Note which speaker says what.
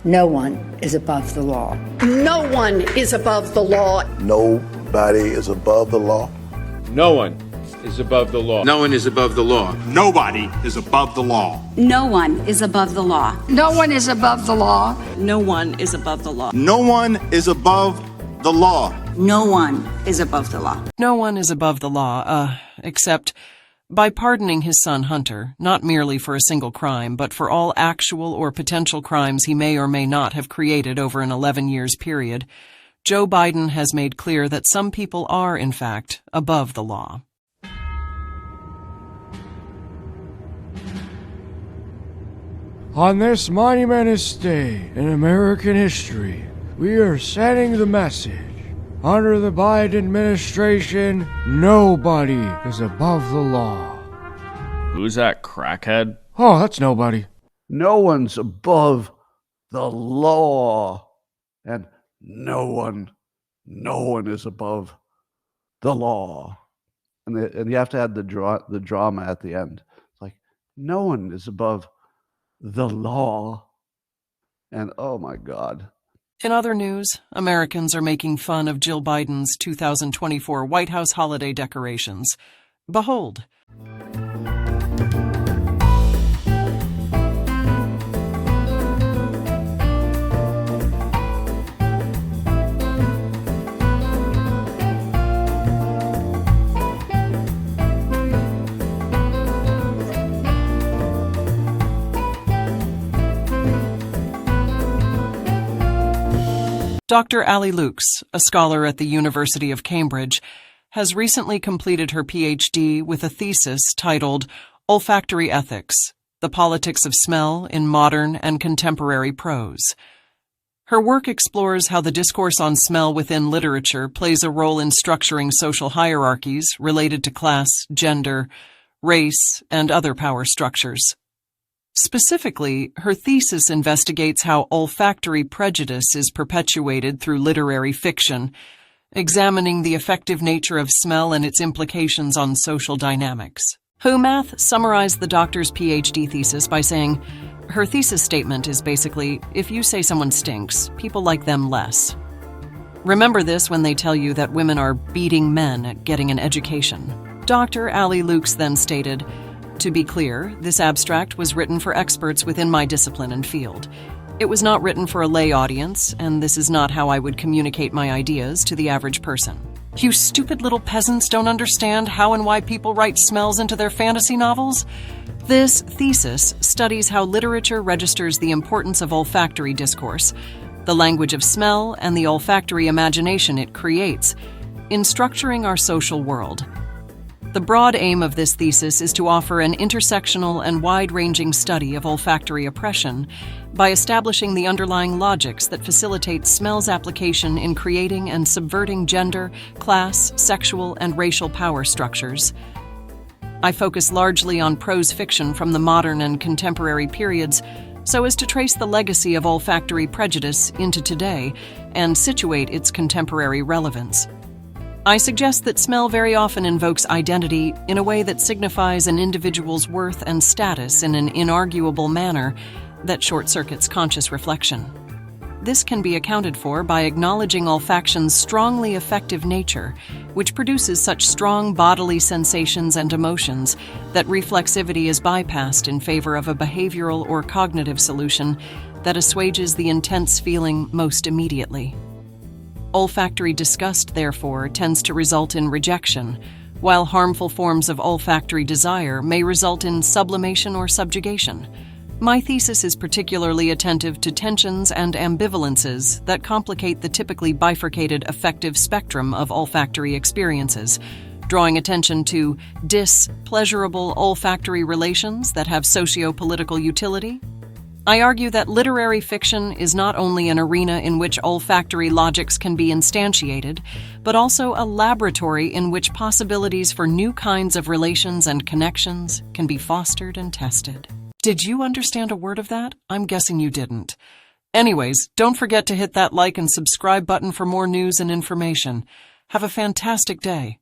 Speaker 1: No one is above the law.
Speaker 2: No one is above the law.
Speaker 3: Nobody is above the law.
Speaker 4: No one is above the law.
Speaker 5: No one is above the law.
Speaker 6: Nobody is above the law.
Speaker 7: No one is above the law.
Speaker 8: No one is above the law.
Speaker 9: No one is above the law.
Speaker 6: No one is above the law.
Speaker 7: No one is above the law.
Speaker 10: No one is above the law, except by pardoning his son Hunter, not merely for a single crime, but for all actual or potential crimes he may or may not have created over an 11 years period, Joe Biden has made clear that some people are, in fact, above the law.
Speaker 11: On this monumentous day in American history, we are sending the message. Under the Biden administration, nobody is above the law.
Speaker 12: Who's that crackhead?
Speaker 11: Oh, that's nobody.
Speaker 13: No one's above the law. And no one is above the law. And you have to add the drama at the end. It's like, no one is above the law. And oh my God.
Speaker 10: In other news, Americans are making fun of Jill Biden's 2024 White House holiday decorations. Behold. Dr. Ali Louks, a scholar at the University of Cambridge, has recently completed her PhD with a thesis titled Olfactory Ethics, The Politics of Smell in Modern and Contemporary Prose. Her work explores how the discourse on smell within literature plays a role in structuring social hierarchies related to class, gender, race, and other power structures. Specifically, her thesis investigates how olfactory prejudice is perpetuated through literary fiction, examining the effective nature of smell and its implications on social dynamics. Hoe Math summarized the doctor's PhD thesis by saying, her thesis statement is basically, if you say someone stinks, people like them less. Remember this when they tell you that women are beating men at getting an education. Dr. Ali Louks then stated, to be clear, this abstract was written for experts within my discipline and field. It was not written for a lay audience, and this is not how I would communicate my ideas to the average person. You stupid little peasants don't understand how and why people write smells into their fantasy novels? This thesis studies how literature registers the importance of olfactory discourse, the language of smell, and the olfactory imagination it creates in structuring our social world. The broad aim of this thesis is to offer an intersectional and wide-ranging study of olfactory oppression by establishing the underlying logics that facilitate smell's application in creating and subverting gender, class, sexual, and racial power structures. I focus largely on prose fiction from the modern and contemporary periods so as to trace the legacy of olfactory prejudice into today and situate its contemporary relevance. I suggest that smell very often invokes identity in a way that signifies an individual's worth and status in an inarguable manner that short-circuits conscious reflection. This can be accounted for by acknowledging olfaction's strongly affective nature, which produces such strong bodily sensations and emotions that reflexivity is bypassed in favor of a behavioral or cognitive solution that assuages the intense feeling most immediately. Olfactory disgust, therefore, tends to result in rejection, while harmful forms of olfactory desire may result in sublimation or subjugation. My thesis is particularly attentive to tensions and ambivalences that complicate the typically bifurcated affective spectrum of olfactory experiences, drawing attention to pleasurable olfactory relations that have socio-political utility. I argue that literary fiction is not only an arena in which olfactory logics can be instantiated, but also a laboratory in which possibilities for new kinds of relations and connections can be fostered and tested. Did you understand a word of that? I'm guessing you didn't. Anyways, don't forget to hit that like and subscribe button for more news and information. Have a fantastic day.